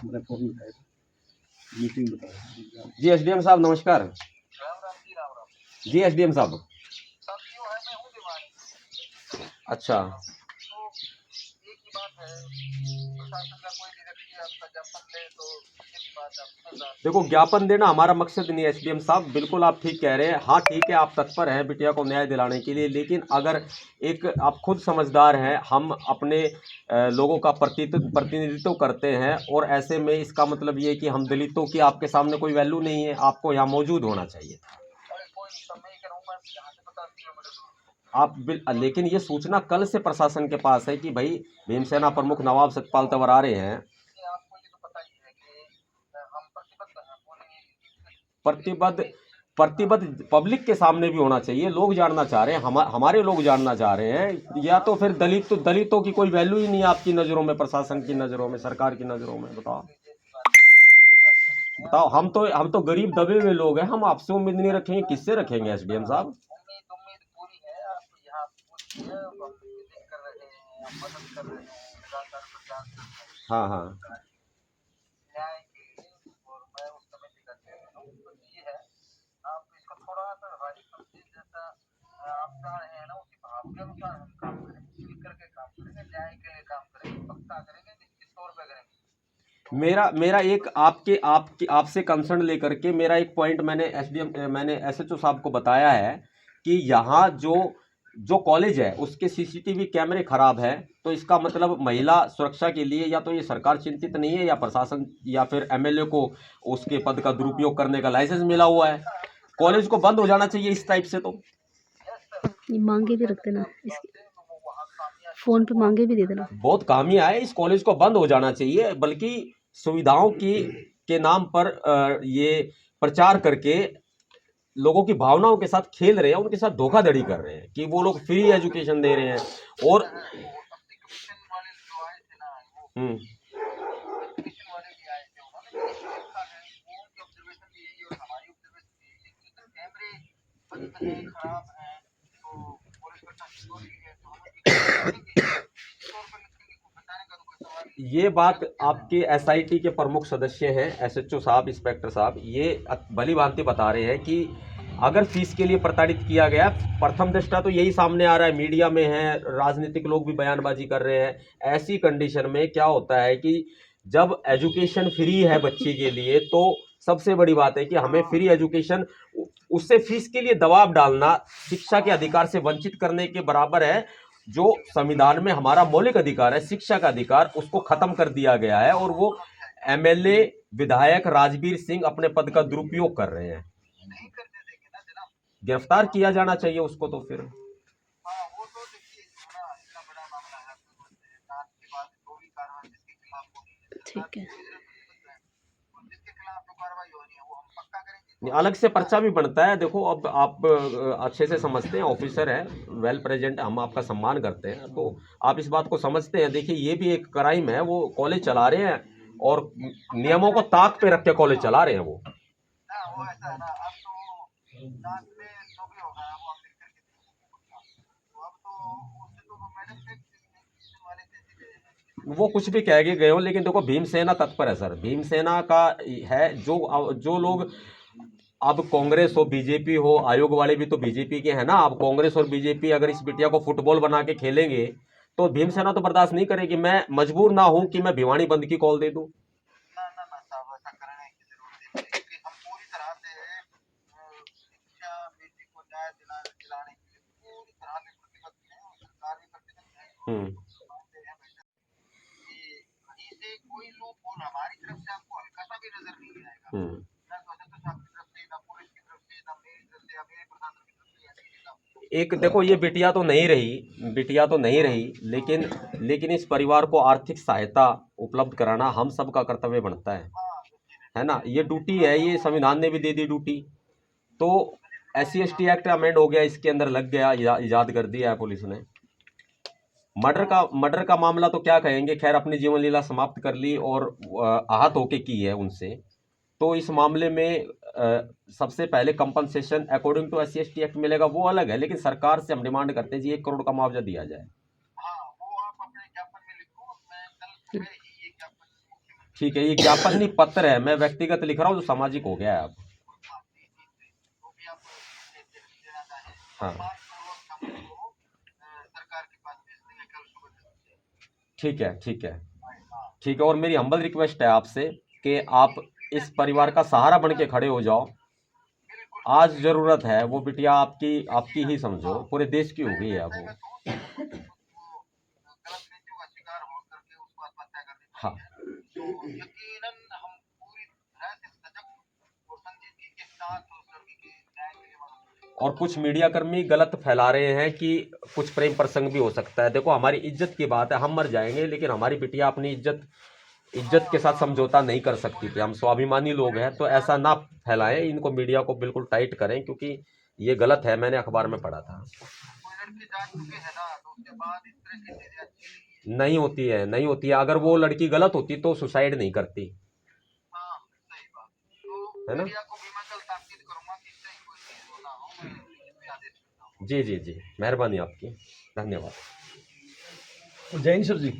मैंने फोन उठाया था, मीटिंग बताया। जी एसडीएम साहब नमस्कार। राम राम जी, राम राम। जी एसडीएम साहब। सब यूँ है, मैं हूँ दिवाली। अच्छा, तो एक ही बात है, प्रशासन का कोई भी व्यक्ति आपका ज्ञापन ले तो सीधी बात आप सुन रहा देखो ज्ञापन देना हमारा मकसद नहीं है एसडीएम साहब, बिल्कुल आप ठीक कह रहे हैं। हाँ ठीक है, आप तत्पर हैं बिटिया को न्याय दिलाने के लिए, लेकिन अगर एक आप खुद समझदार हैं, हम अपने लोगों का प्रतिनिधित्व करते हैं, और ऐसे में इसका मतलब ये है कि हम दलितों की आपके सामने कोई वैल्यू नहीं है, आपको यहाँ मौजूद होना चाहिए। अरे कोई नहीं, सब मैं ही करूँगा यहाँ से 50 किलोमीटर दूर। लेकिन ये सूचना कल से प्रशासन के पास है कि भाई भीमसेना प्रमुख नवाब सतपाल तंवर आ रहे हैं। ये आपको ये तो पता ही है कि हम प्रतिबद्ध हैं पूरी। प्रतिबद्ध प्रतिबद्ध पब्लिक के सामने भी होना चाहिए। लोग जानना चाह रहे हैं, हमारे लोग जानना चाह रहे हैं। या तो फिर दलितों की कोई वैल्यू ही नहीं है आपकी नज़रों में, प्रशासन की नज़रों में, सरकार की नज़रों में। बताओ बताओ, हम तो गरीब दबे हुए लोग हैं, हम आपसे उम्मीद नहीं रखेंगे, किससे रखेंगे एसडीएम साहब? उम्मीद उम्मीद पूरी है, आप यहाँ पूछिए, हम विजिट कर रहे हैं, हम मदद कर रहे हैं, लगातार प्रयास कर रहे हैं हाँ हाँ। न्याय के लिए, और मैं उस कमेटी का चेयरमैन हूँ। तो ये है, आप इसको थोड़ा सा व्यवहारिक समझिए, जैसा आप चाह रहे हैं ना, उसी भाव के अनुसार हम काम करेंगे, मिल करके काम करेंगे, न्याय के लिए काम करेंगे, पक्का करेंगे, निश्चित तौर पर करेंगे। मेरा मेरा एक आपसे कंसर्न लेकर के मेरा एक पॉइंट मैंने एसएचओ साहब को बताया है कि यहाँ जो जो कॉलेज है उसके सीसीटीवी कैमरे खराब है, तो इसका मतलब महिला सुरक्षा के लिए या तो ये सरकार चिंतित नहीं है, या प्रशासन या फिर एमएलए को उसके पद का दुरुपयोग करने का लाइसेंस मिला हुआ है। कॉलेज को बंद हो जाना चाहिए इस टाइप से। तो ये मांगे भी रख देना, इसकी फोन पे मांगे भी दे देना। बहुत खामियां है, इस कॉलेज को बंद हो जाना चाहिए। बल्कि सुविधाओं की के नाम पर ये प्रचार करके लोगों की भावनाओं के साथ खेल रहे हैं, उनके साथ धोखाधड़ी कर रहे हैं कि वो लोग फ्री एजुकेशन दे रहे हैं। और वाले जो आए थे ना, वो हम्म एप्लीकेशन वाले भी आए थे, उन्होंने भी यही लिखा है, उनकी ऑब्जर्वेशन भी यही है और हमारी ऑब्जर्वेशन भी यही है कि अगर कैमरे बंद हैं, खराब हैं, तो पुलिस प्रशासन दोषी है, तो हमें भी लिखेंगे, तौर पर लिखेंगे, को बचाने का तो कोई सवाल ही ये बात आपके एसआईटी के प्रमुख सदस्य हैं एसएचओ साहब, इंस्पेक्टर साहब, ये भली भांति बता रहे हैं कि अगर फीस के लिए प्रताड़ित किया गया, प्रथम दृष्टा तो यही सामने आ रहा है, मीडिया में है, राजनीतिक लोग भी बयानबाजी कर रहे हैं। ऐसी कंडीशन में क्या होता है कि जब एजुकेशन फ्री है बच्चे के लिए, तो सबसे बड़ी बात है कि हमें फ्री एजुकेशन, उससे फीस के लिए दबाव डालना शिक्षा के अधिकार से वंचित करने के बराबर है। जो संविधान में हमारा मौलिक अधिकार है, शिक्षा का अधिकार, उसको खत्म कर दिया गया है, और वो एमएलए विधायक राजवीर सिंह अपने पद का दुरुपयोग कर रहे हैं। नहीं करने देंगे ना जनाब। गिरफ्तार किया जाना चाहिए उसको। तो फिर हाँ, वो तो देखिए जो ना इतना बड़ा मामला है, आपको समझते हैं, जांच के बाद जो भी कार्रवाई जिसके खिलाफ होनी है, सरकार ठीक है। पूरी तरह प्रतिबद्ध है, और जिसके खिलाफ जो कार्रवाई होनी है वो हम पक्का करेंगे। अलग से पर्चा भी बनता है। देखो अब आप अच्छे से समझते हैं, ऑफिसर है, वेल प्रेजेंट, हम आपका सम्मान करते हैं, तो आप इस बात को समझते हैं। देखिए ये भी एक क्राइम है, वो कॉलेज चला रहे हैं और नियमों को ताक पे रख के कॉलेज चला रहे हैं वो। ना वो ऐसा है ना, अब तो जांच में जो भी होगा वो हम लिख करके देंगे पक्का। तो अब तो उससे तो वो मैडम से एजुकेशन वाले कैसे गए हैं, वो कुछ भी कह के गए हो, लेकिन देखो भीमसेना तत्पर है सर, भीमसेना का है। जो लोग, अब कांग्रेस हो बीजेपी हो, आयोग वाले भी तो बीजेपी के हैं ना। अब कांग्रेस और बीजेपी अगर इस बिटिया को फुटबॉल बना के खेलेंगे, तो भीमसेना तो बर्दाश्त नहीं करेगी। मैं मजबूर ना हूं कि मैं भिवानी बंद की कॉल दे दूं। ना ना ना साहब, ऐसा करने की जरूरत नहीं है, क्योंकि हम पूरी तरह से शिक्षा बेटी को न्याय दिलाने के लिए पूरी तरह से प्रतिबद्ध हैं, और सरकार भी प्रतिबद्ध है, और हम्म मानते हैं भाई साहब कि कहीं से कोई लूप होल हमारी तरफ से आपको हल्का सा भी नजर नहीं आएगा, हम्म ना तो अध्यक्ष साहब की तरफ से, ना पुलिस की तरफ से, ना मेरी तरफ से, या मेरे प्रशासन की तरफ से, या डीजी साहब की तरफ से। एक देखो, ये बिटिया तो नहीं रही, लेकिन इस परिवार को आर्थिक सहायता उपलब्ध कराना हम सबका कर्तव्य बनता है ना। ये ड्यूटी है, ये संविधान ने भी दे दी ड्यूटी। तो SC/ST एक्ट अमेंड हो गया, इसके अंदर लग गया, इजाद कर दिया है पुलिस ने। मर्डर का मामला तो क्या कहेंगे, खैर अपनी जीवन लीला समाप्त कर ली और आहत होके की है उनसे। तो इस मामले में सबसे पहले compensation according to SC/ST act मिलेगा, वो अलग है, लेकिन सरकार से हम डिमांड करते हैं जी 1 करोड़ का मुआवजा दिया जाए। हाँ, वो आप अपने ज्ञापन में लिखो, मैं कल सुबह ही ये ज्ञापन मुख्यमंत्री ठीक है, ये ज्ञापन नहीं पत्र है, मैं व्यक्तिगत लिख रहा हूँ, जो सामाजिक हो गया है अब। तो भी आप देना चाहें हाँ सरकार के पास भेज देंगे कल सुबह 10 बजे। ठीक है, ठीक है, ठीक है। और मेरी हम्बल रिक्वेस्ट है आपसे कि आप इस परिवार का सहारा बन के खड़े हो जाओ। आज जरूरत है, वो बिटिया आपकी ही समझो, पूरे देश की हो गई है वो। गलत नीतियों का शिकार हो करके उसको आत्महत्या करनी पड़ी हाँ है। तो यकीनन हम पूरी तरह से सजग और संजीदगी के साथ उस लड़की के न्याय के लिए मदद करेंगे। और कुछ मीडिया कर्मी गलत फैला रहे हैं कि कुछ प्रेम प्रसंग भी हो सकता है। देखो, हमारी इज्जत की बात है, हम मर जाएंगे लेकिन हमारी बिटिया अपनी इज्जत के साथ समझौता नहीं कर सकती थी। हम स्वाभिमानी लोग हैं, तो ऐसा ना फैलाएं, इनको मीडिया को बिल्कुल टाइट करें, क्योंकि ये गलत है। मैंने अखबार में पढ़ा था। कोई लड़की जा चुके हैं ना, तो उसके बाद इस तरह की चीजें अच्छी नहीं होती है, नहीं होती है। अगर वो लड़की गलत होती तो सुसाइड नहीं करती, हाँ सही बात। तो है ना। मीडिया को भी मैं कल ताकीद करूंगा कि इस तरह की कोई चीज हो ना हो, मैं लिखित में आदेश देता हूँ। जी जी जी, मेहरबानी आपकी, धन्यवाद। जैन सर जी।